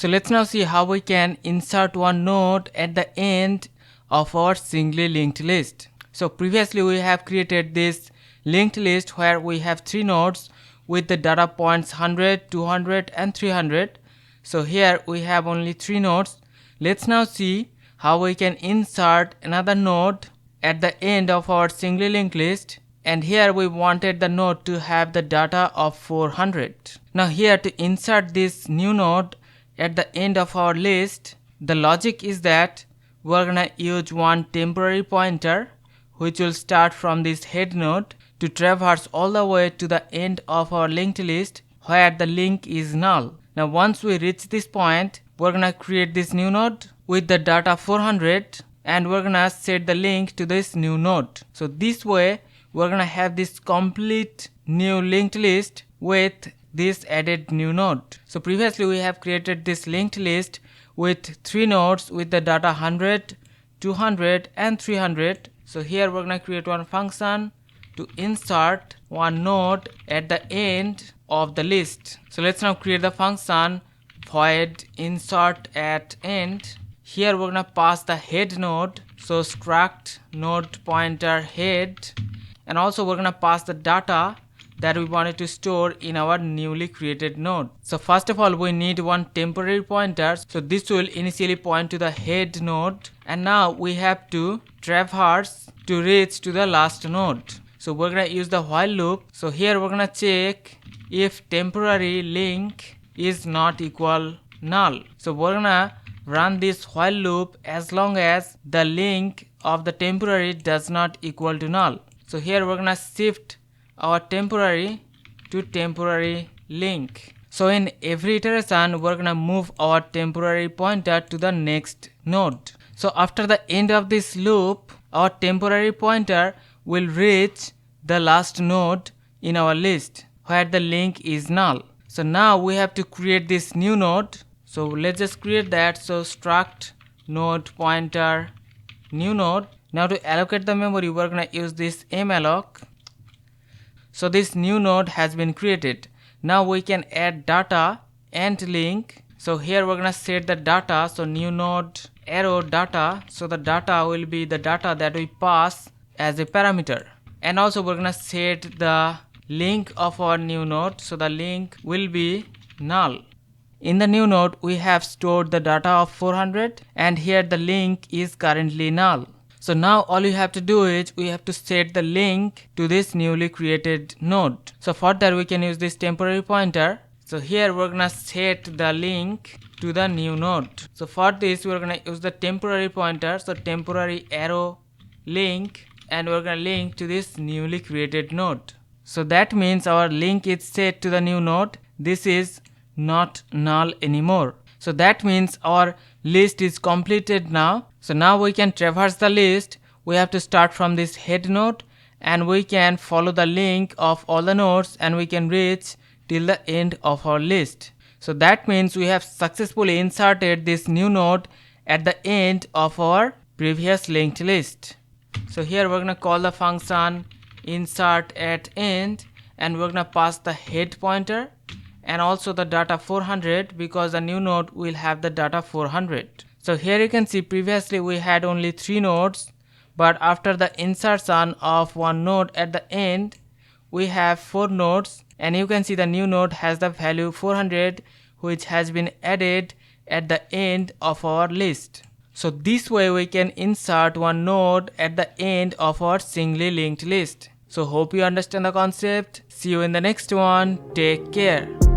So let's now see how we can insert one node at the end of our singly linked list. So previously we have created this linked list where we have 3 nodes with the data points 100, 200 and 300. So here we have only 3 nodes. Let's now see how we can insert another node at the end of our singly linked list, and here we wanted the node to have the data of 400. Now here to insert this new node at the end of our list, the logic is that we're gonna use one temporary pointer which will start from this head node to traverse all the way to the end of our linked list where the link is null. Now once we reach this point, we're gonna create this new node with the data 400 and we're gonna set the link to this new node. So this way we're gonna have this complete new linked list with this added new node. So previously we have created this linked list with 3 nodes with the data 100, 200 and 300. So here we're gonna create one function to insert one node at the end of the list. So let's now create the function void insert at end. Here we're gonna pass the head node, so struct node pointer head, and also we're gonna pass the data that we wanted to store in our newly created node. So first of all we need one temporary pointer, so this will initially point to the head node, and now we have to traverse to reach to the last node. So we're gonna use the while loop. So here we're gonna check if temporary link is not equal null. So we're gonna run this while loop as long as the link of the temporary does not equal to null. So here we're gonna shift our temporary to temporary link. So in every iteration we're gonna move our temporary pointer to the next node. So after the end of this loop, our temporary pointer will reach the last node in our list where the link is null. So now we have to create this new node. So let's just create that. So struct node pointer new node. Now to allocate the memory we're gonna use this malloc. So this new node has been created. Now we can add data and link. So here we're gonna set the data. So new node arrow data. So the data will be the data that we pass as a parameter. And also we're gonna set the link of our new node. So the link will be null. In the new node we have stored the data of 400 and here the link is currently null. So now all you have to do is we have to set the link to this newly created node. So for that we can use this temporary pointer. So here we're gonna set the link to the new node. So for this we're gonna use the temporary pointer. So temporary arrow link, and we're gonna link to this newly created node. So that means our link is set to the new node. This is not null anymore. So that means our list is completed now. So now we can traverse the list. We have to start from this head node and we can follow the link of all the nodes and we can reach till the end of our list. So that means we have successfully inserted this new node at the end of our previous linked list. So here we're gonna call the function insert at end and we're gonna pass the head pointer and also the data 400 because the new node will have the data 400. So here you can see previously we had only 3 nodes, but after the insertion of one node at the end we have 4 nodes, and you can see the new node has the value 400 which has been added at the end of our list. So this way we can insert one node at the end of our singly linked list. So hope you understand the concept. See you in the next one. Take care.